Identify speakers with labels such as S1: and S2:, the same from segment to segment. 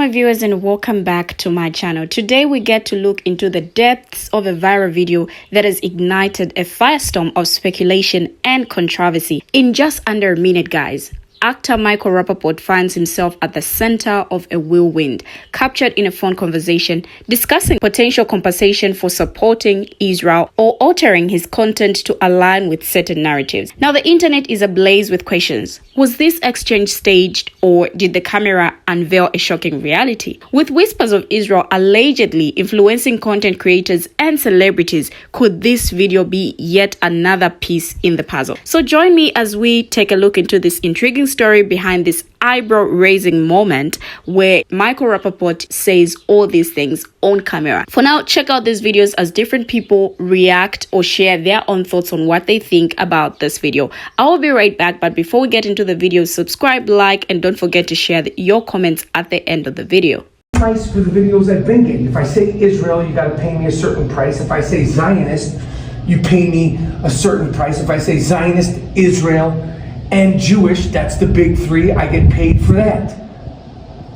S1: my viewers, and welcome back to my channel. Today we get to look into the depths of a viral video that has ignited a firestorm of speculation and controversy in just under a minute, guys. Actor Michael Rapaport finds himself at the center of a whirlwind, captured in a phone conversation, discussing potential compensation for supporting Israel or altering his content to align with certain narratives. Now, the internet is ablaze with questions. Was this exchange staged, or did the camera unveil a shocking reality? With whispers of Israel allegedly influencing content creators and celebrities, could this video be yet another piece in the puzzle? So join me as we take a look into this intriguing story behind this eyebrow-raising moment where Michael Rapaport says all these things on camera. For now, check out these videos as different people react or share their own thoughts on what they think about this video. I will be right back, but before we get into the video, subscribe, like, and don't forget to share your comments at the end of the video.
S2: Price for the videos I've been getting. If I say Israel, you got to pay me a certain price. If I say Zionist, you pay me a certain price. If I say Zionist, Israel, and Jewish, that's the big three, I get paid for that.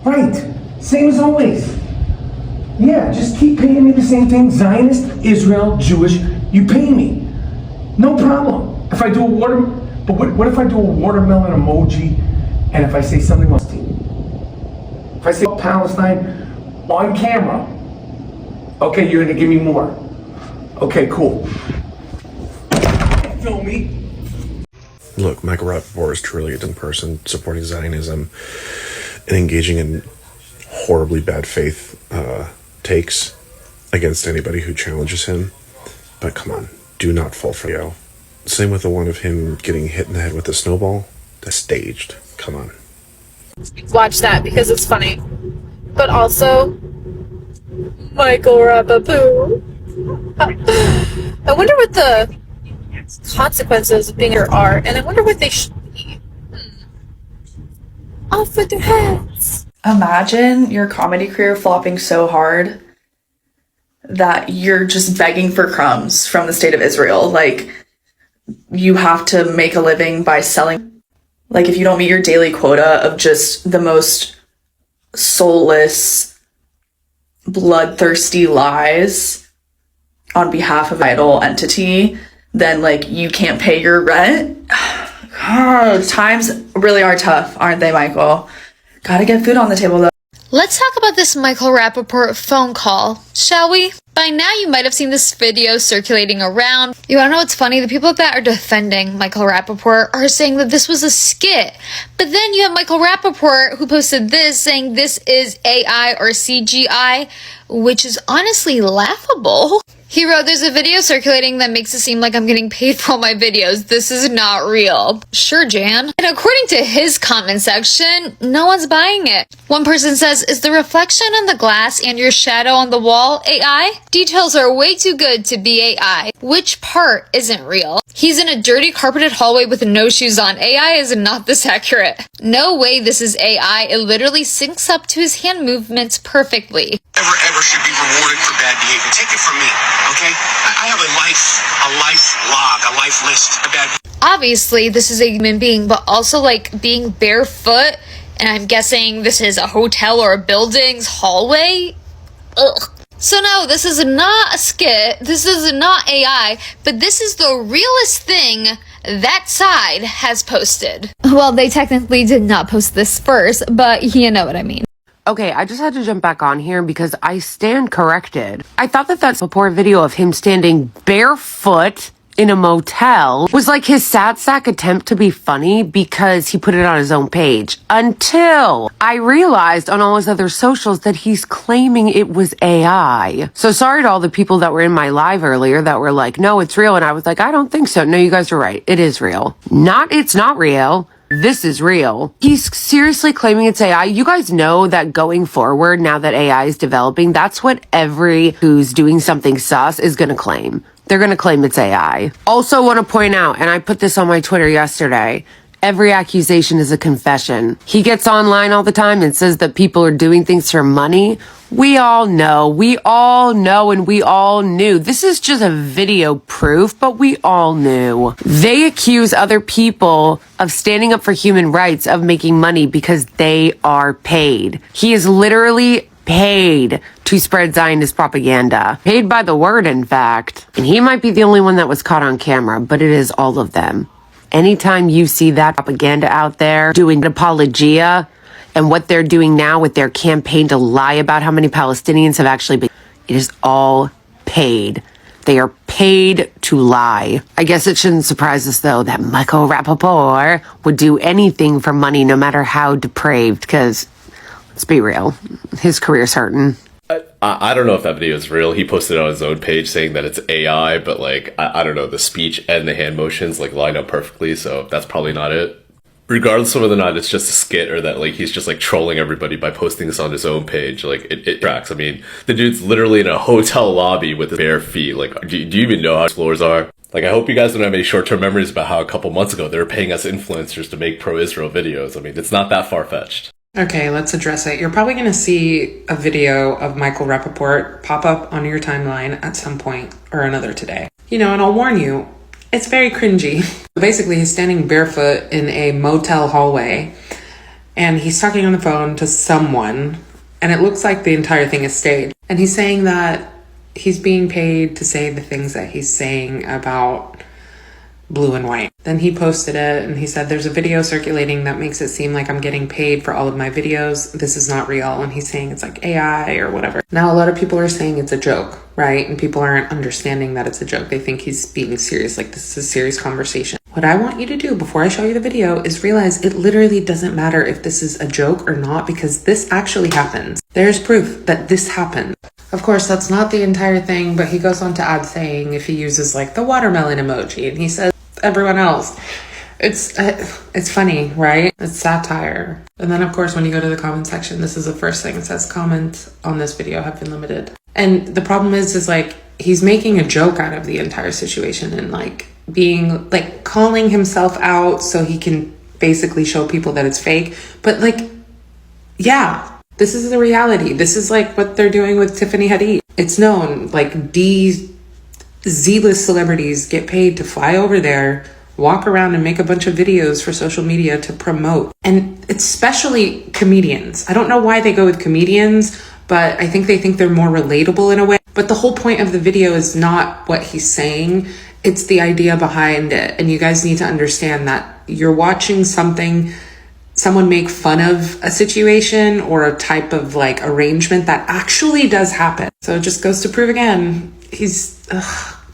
S2: Right, same as always. Yeah, just keep paying me the same thing. Zionist, Israel, Jewish, you pay me. No problem. If I do but what if I do a watermelon emoji and if I say something else? If I say Palestine on camera, okay, you're gonna give me more. Okay, cool. Film me.
S3: Look, Michael Rapaport is truly a different person, supporting Zionism and engaging in horribly bad faith takes against anybody who challenges him. But come on, do not fall for it. Same with the one of him getting hit in the head with a snowball. That's staged. Come on.
S4: Watch that because it's funny. But also, Michael Rapaport. I wonder what the consequences of being here are, and I wonder what they should be. Off with their heads.
S5: Imagine your comedy career flopping so hard that you're just begging for crumbs from the state of Israel. Like, you have to make a living by selling. Like, if you don't meet your daily quota of just the most soulless, bloodthirsty lies on behalf of an idol entity, then like you can't pay your rent. Times really are tough, aren't they, Michael? Gotta get food on the table though.
S4: Let's talk about this Michael Rapaport phone call, shall we? By now you might have seen this video circulating around. You wanna know what's funny? The people that are defending Michael Rapaport are saying that this was a skit. But then you have Michael Rapaport who posted this saying this is AI or CGI, which is honestly laughable. He wrote, "There's a video circulating that makes it seem like I'm getting paid for all my videos. This is not real." Sure, Jan. And according to his comment section, no one's buying it. One person says, "Is the reflection in the glass and your shadow on the wall AI? Details are way too good to be AI. Which part isn't real? He's in a dirty carpeted hallway with no shoes on. AI is not this accurate. No way this is AI. It literally syncs up to his hand movements perfectly."
S6: Ever should be rewarded for bad behavior. Take it from me, okay? I have a life log, a life list of bad.
S4: Obviously, this is a human being, but also like being barefoot, and I'm guessing this is a hotel or a building's hallway. Ugh. So no, this is not a skit. This is not AI, but this is the realest thing that side has posted. Well, they technically did not post this first, but you know what I mean.
S7: Okay, I just had to jump back on here because I stand corrected. I thought that that support video of him standing barefoot in a motel was like his sad sack attempt to be funny because he put it on his own page. Until I realized on all his other socials that he's claiming it was AI. So sorry to all the people that were in my live earlier that were like, no, it's real. And I was like, I don't think so. No, you guys are right. It is real. It's not real. This is real. He's seriously claiming it's AI. You guys know that going forward, now that AI is developing, that's what every who's doing something sus is going to claim. They're going to claim it's AI. Also want to point out, and I put this on my Twitter yesterday, Every accusation is a confession. He gets online all the time and says that people are doing things for money. We all know, and we all knew. This is just a video proof, but we all knew. They accuse other people of standing up for human rights of making money because they are paid. He is literally paid to spread Zionist propaganda. Paid by the word, in fact. And he might be the only one that was caught on camera, but it is all of them. Anytime you see that propaganda out there doing apologia and what they're doing now with their campaign to lie about how many Palestinians have actually been, it is all paid. They are paid to lie. I guess it shouldn't surprise us, though, that Michael Rapaport would do anything for money, no matter how depraved, because, let's be real, his career's hurting.
S8: I don't know if that video is real. He posted it on his own page saying that it's AI, but like, I don't know, the speech and the hand motions like line up perfectly, so that's probably not it. Regardless of whether or not it's just a skit or that like he's just like trolling everybody by posting this on his own page, like it tracks. I mean, the dude's literally in a hotel lobby with his bare feet. Like, do you even know how floors are? Like, I hope you guys don't have any short-term memories about how a couple months ago they were paying us influencers to make pro-Israel videos. I mean, it's not that far-fetched.
S9: Okay, let's address it. You're probably going to see a video of Michael Rapaport pop up on your timeline at some point or another today. You know, and I'll warn you, it's very cringy. Basically, he's standing barefoot in a motel hallway and he's talking on the phone to someone, and it looks like the entire thing is staged. And he's saying that he's being paid to say the things that he's saying about blue and white. Then he posted it and he said, there's a video circulating that makes it seem like I'm getting paid for all of my videos. This is not real. And he's saying it's like AI or whatever. Now, a lot of people are saying it's a joke, right? And people aren't understanding that it's a joke. They think he's being serious, like this is a serious conversation. What I want you to do before I show you the video is realize it literally doesn't matter if this is a joke or not, because this actually happens. There's proof that this happened. Of course, that's not the entire thing, but he goes on to add saying if he uses like the watermelon emoji, and he says everyone else. It's funny, right? It's satire. And then of course, when you go to the comment section, this is the first thing. It says comments on this video have been limited. And the problem is like, he's making a joke out of the entire situation and like being like calling himself out so he can basically show people that it's fake. But like, yeah, this is the reality. This is like what they're doing with Tiffany Haddish. It's known, like these Z-list celebrities get paid to fly over there, walk around and make a bunch of videos for social media to promote. And especially comedians. I don't know why they go with comedians, but I think they think they're more relatable in a way. But the whole point of the video is not what he's saying. It's the idea behind it. And you guys need to understand that you're watching someone make fun of a situation or a type of like arrangement that actually does happen. So it just goes to prove again, he's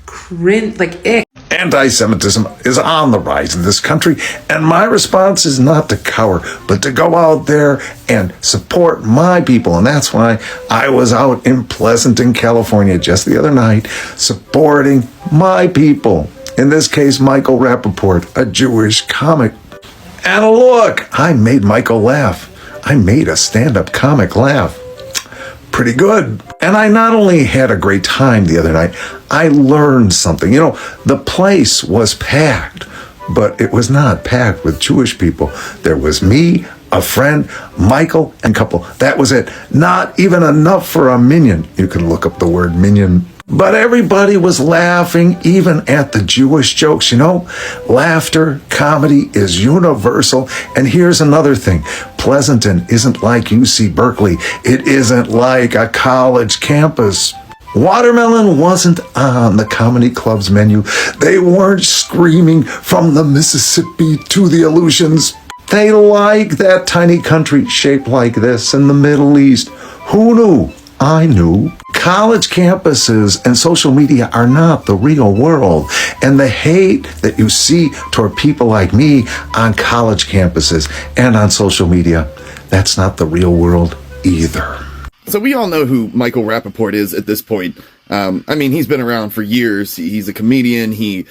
S9: cringe, like ick.
S10: Anti-Semitism is on the rise in this country, and my response is not to cower, but to go out there and support my people. And that's why I was out in Pleasanton, California just the other night, supporting my people. In this case, Michael Rapaport, a Jewish comic. And look, I made Michael laugh. I made a stand-up comic laugh. Pretty good. And I not only had a great time the other night, I learned something. You know, the place was packed, but it was not packed with Jewish people. There was me, a friend, Michael, and a couple. That was it. Not even enough for a minion. You can look up the word minion. But everybody was laughing, even at the Jewish jokes, you know? Laughter, comedy is universal. And here's another thing. Pleasanton isn't like UC Berkeley. It isn't like a college campus. Watermelon wasn't on the comedy club's menu. They weren't screaming from the Mississippi to the Aleutians. They like that tiny country shaped like this in the Middle East. Who knew? I knew. College campuses and social media are not the real world. And the hate that you see toward people like me on college campuses and on social media, that's not the real world either.
S11: So we all know who Michael Rapaport is at this point. I mean, he's been around for years. He's a comedian. He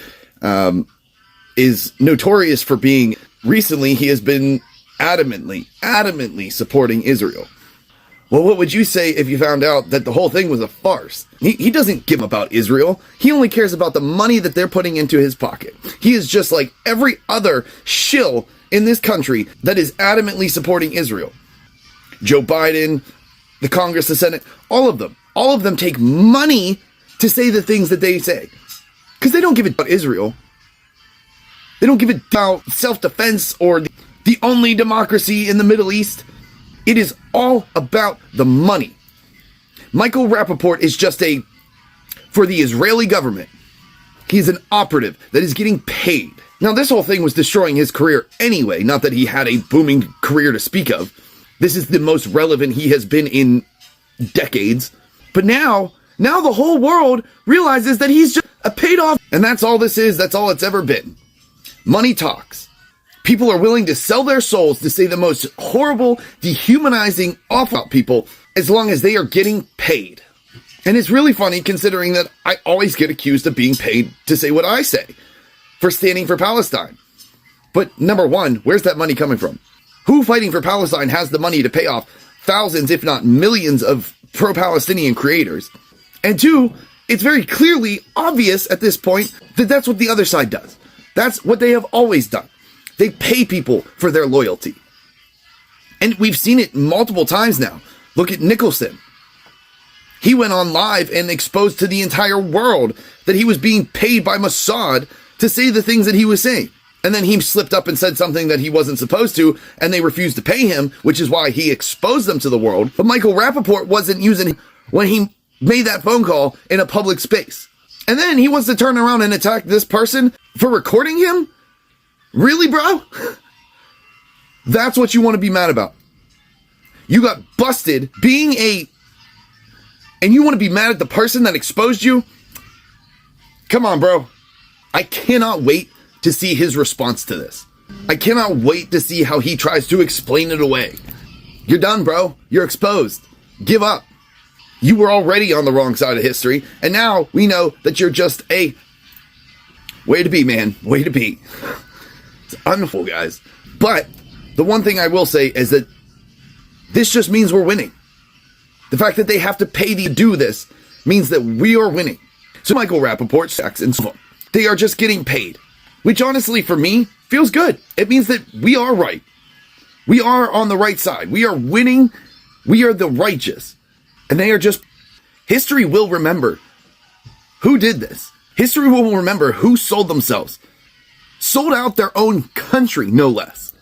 S11: is notorious for being, recently he has been adamantly supporting Israel. Well, what would you say if you found out that the whole thing was a farce? He doesn't give about Israel. He only cares about the money that they're putting into his pocket. He is just like every other shill in this country that is adamantly supporting Israel. Joe Biden, the Congress, the Senate, all of them take money to say the things that they say. Because they don't give a about Israel. They don't give a about self-defense or the only democracy in the Middle East. It is all about the money. Michael Rapaport is just for the Israeli government. He's an operative that is getting paid. Now, this whole thing was destroying his career anyway, not that he had a booming career to speak of. This is the most relevant he has been in decades. But now the whole world realizes that he's just a paid off. And that's all this is. That's all it's ever been. Money talks. People are willing to sell their souls to say the most horrible, dehumanizing, awful people as long as they are getting paid. And it's really funny considering that I always get accused of being paid to say what I say for standing for Palestine. But number one, where's that money coming from? Who fighting for Palestine has the money to pay off thousands, if not millions, of pro-Palestinian creators? And two, it's very clearly obvious at this point that that's what the other side does. That's what they have always done. They pay people for their loyalty. And we've seen it multiple times now. Look at Nicholson. He went on live and exposed to the entire world that he was being paid by Mossad to say the things that he was saying. And then he slipped up and said something that he wasn't supposed to, and they refused to pay him, which is why he exposed them to the world. But Michael Rapaport wasn't using him when he made that phone call in a public space. And then he wants to turn around and attack this person for recording him? Really, bro? That's what you want to be mad about. You got busted and you want to be mad at the person that exposed you? Come on, bro. I cannot wait to see his response to this. I cannot wait to see how he tries to explain it away. You're done, bro. You're exposed. Give up. You were already on the wrong side of history, and now we know that you're just a way to be, man. Way to be. It's unful, guys. But the one thing I will say is that this just means we're winning. The fact that they have to pay to do this means that we are winning. So Michael Rapaport, Sachs, and so on, they are just getting paid, which honestly for me feels good. It means that we are right. We are on the right side. We are winning. We are the righteous. And they are just... History will remember who did this. History will remember who sold themselves. Sold out their own country, no less.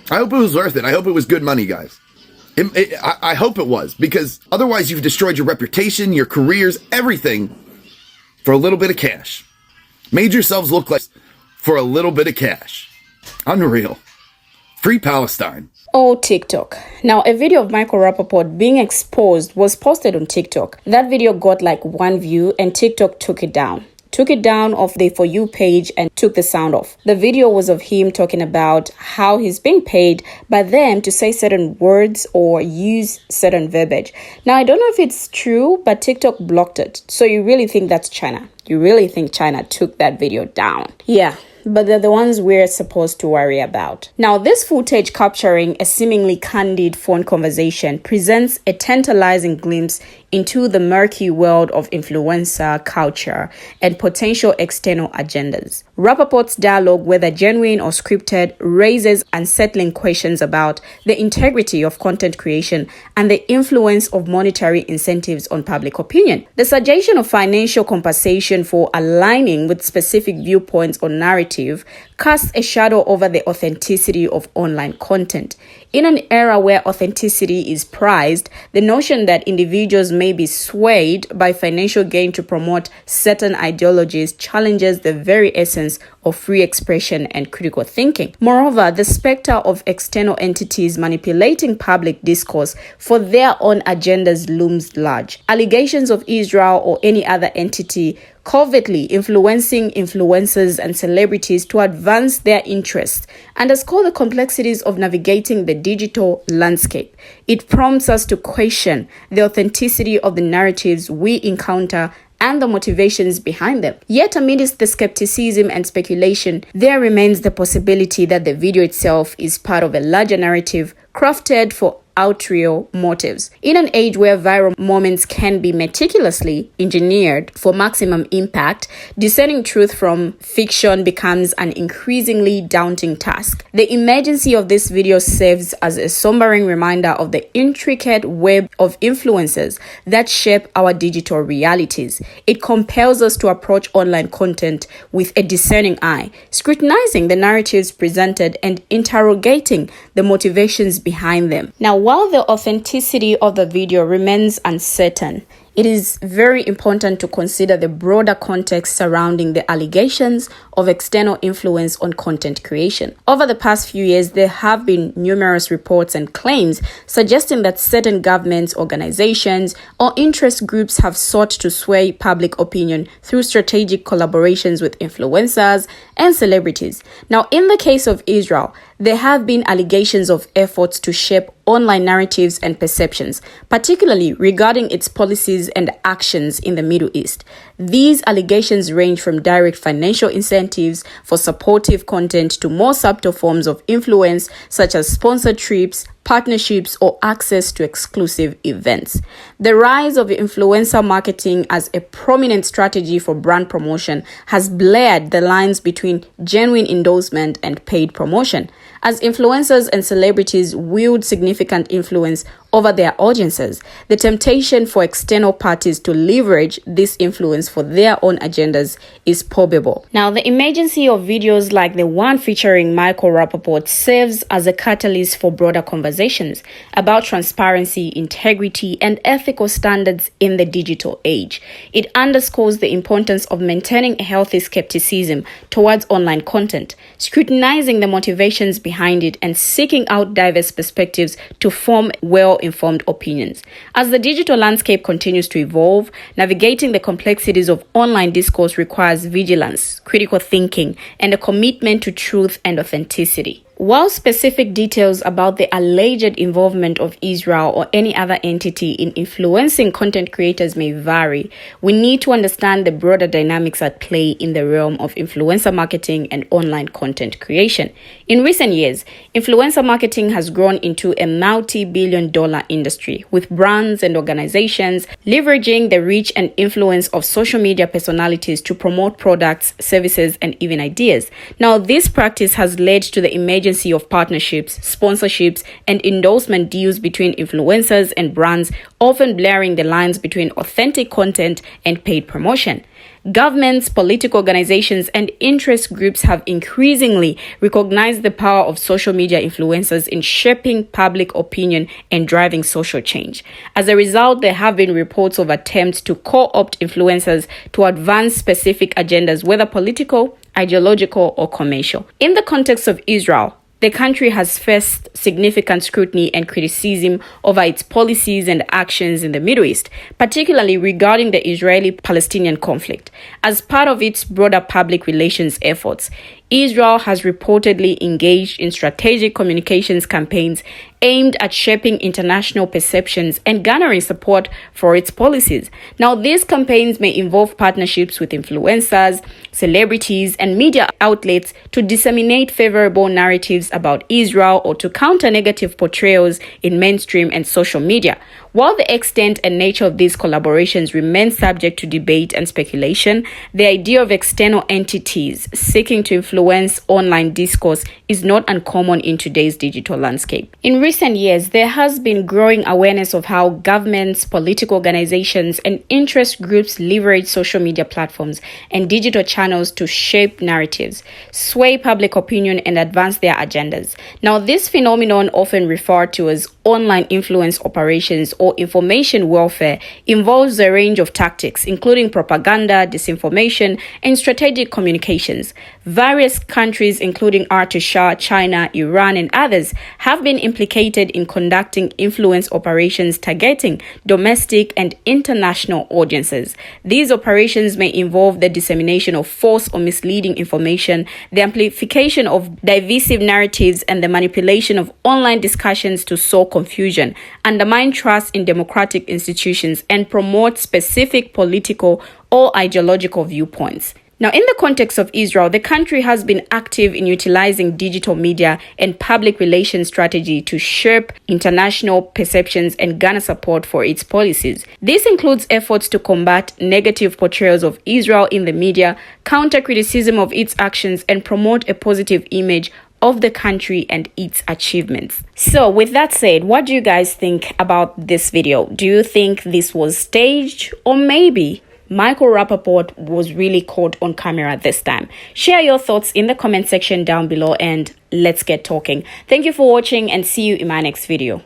S11: I hope it was worth it. I hope it was good money, guys. I hope it was, because otherwise you've destroyed your reputation, your careers, everything for a little bit of cash. Made yourselves look like for a little bit of cash. Unreal. Free Palestine.
S1: Oh, TikTok. Now, a video of Michael Rapaport being exposed was posted on TikTok. That video got like 1 view and TikTok took it down. Took it down off the For You page and took the sound off. The video was of him talking about how he's being paid by them to say certain words or use certain verbiage. Now, I don't know if it's true, but TikTok blocked it. So you really think that's China? You really think China took that video down? Yeah. But they're the ones we're supposed to worry about. Now, this footage capturing a seemingly candid phone conversation presents a tantalizing glimpse into the murky world of influencer culture and potential external agendas. Rapaport's dialogue, whether genuine or scripted, raises unsettling questions about the integrity of content creation and the influence of monetary incentives on public opinion. The suggestion of financial compensation for aligning with specific viewpoints or narrative casts a shadow over the authenticity of online content. In an era where authenticity is prized, the notion that individuals may be swayed by financial gain to promote certain ideologies challenges the very essence of free expression and critical thinking. Moreover, the specter of external entities manipulating public discourse for their own agendas looms large. Allegations of Israel or any other entity covertly influencing influencers and celebrities to advance their interests underscore the complexities of navigating the digital landscape. It prompts us to question the authenticity of the narratives we encounter and the motivations behind them. Yet amidst the skepticism and speculation, there remains the possibility that the video itself is part of a larger narrative crafted for ulterior motives. In an age where viral moments can be meticulously engineered for maximum impact, discerning truth from fiction becomes an increasingly daunting task. The emergency of this video serves as a sobering reminder of the intricate web of influences that shape our digital realities. It compels us to approach online content with a discerning eye, scrutinizing the narratives presented and interrogating the motivations behind them. Now, while the authenticity of the video remains uncertain, it is very important to consider the broader context surrounding the allegations of external influence on content creation. Over the past few years, there have been numerous reports and claims suggesting that certain governments, organizations, or interest groups have sought to sway public opinion through strategic collaborations with influencers and celebrities. Now, in the case of Israel, there have been allegations of efforts to shape online narratives and perceptions, particularly regarding its policies and actions in the Middle East. These allegations range from direct financial incentives for supportive content to more subtle forms of influence, such as sponsored trips, partnerships, or access to exclusive events. The rise of influencer marketing as a prominent strategy for brand promotion has blurred the lines between genuine endorsement and paid promotion. As influencers and celebrities wield significant influence over their audiences, the temptation for external parties to leverage this influence for their own agendas is probable. Now, the emergency of videos like the one featuring Michael Rapaport serves as a catalyst for broader conversations about transparency, integrity, and ethical standards in the digital age. It underscores the importance of maintaining a healthy skepticism towards online content, scrutinizing the motivations behind it, and seeking out diverse perspectives to form well-informed opinions. As the digital landscape continues to evolve, navigating the complexities of online discourse requires vigilance, critical thinking, and a commitment to truth and authenticity. While specific details about the alleged involvement of Israel or any other entity in influencing content creators may vary, we need to understand the broader dynamics at play in the realm of influencer marketing and online content creation. In recent years, influencer marketing has grown into a multi-billion-dollar industry, with brands and organizations leveraging the reach and influence of social media personalities to promote products, services, and even ideas. Now, this practice has led to the emergence of partnerships, sponsorships, and endorsement deals between influencers and brands, often blurring the lines between authentic content and paid promotion. Governments, political organizations, and interest groups have increasingly recognized the power of social media influencers in shaping public opinion and driving social change. As a result, there have been reports of attempts to co-opt influencers to advance specific agendas, whether political, ideological, or commercial. In the context of Israel, the country has faced significant scrutiny and criticism over its policies and actions in the Middle East, particularly regarding the Israeli-Palestinian conflict. As part of its broader public relations efforts, Israel has reportedly engaged in strategic communications campaigns aimed at shaping international perceptions and garnering support for its policies. Now, these campaigns may involve partnerships with influencers, celebrities, and media outlets to disseminate favorable narratives about Israel or to counter negative portrayals in mainstream and social media. While the extent and nature of these collaborations remain subject to debate and speculation, the idea of external entities seeking to influence online discourse is not uncommon in today's digital landscape. In recent years, there has been growing awareness of how governments, political organizations, and interest groups leverage social media platforms and digital channels to shape narratives, sway public opinion, and advance their agendas. Now, this phenomenon, often referred to as online influence operations or information warfare, involves a range of tactics, including propaganda, disinformation, and strategic communications. Various countries, including Russia, China, Iran, and others, have been implicated in conducting influence operations targeting domestic and international audiences. These operations may involve the dissemination of false or misleading information, the amplification of divisive narratives, and the manipulation of online discussions to sow confusion, undermine trust in democratic institutions, and promote specific political or ideological viewpoints. Now, in the context of Israel, the country has been active in utilizing digital media and public relations strategy to shape international perceptions and garner support for its policies. This includes efforts to combat negative portrayals of Israel in the media, counter criticism of its actions, and promote a positive image of the country and its achievements. So with that said, what do you guys think about this video? Do you think this was staged, or maybe Michael Rapaport was really caught on camera this time? Share your thoughts in the comment section down below and let's get talking. Thank you for watching and see you in my next video.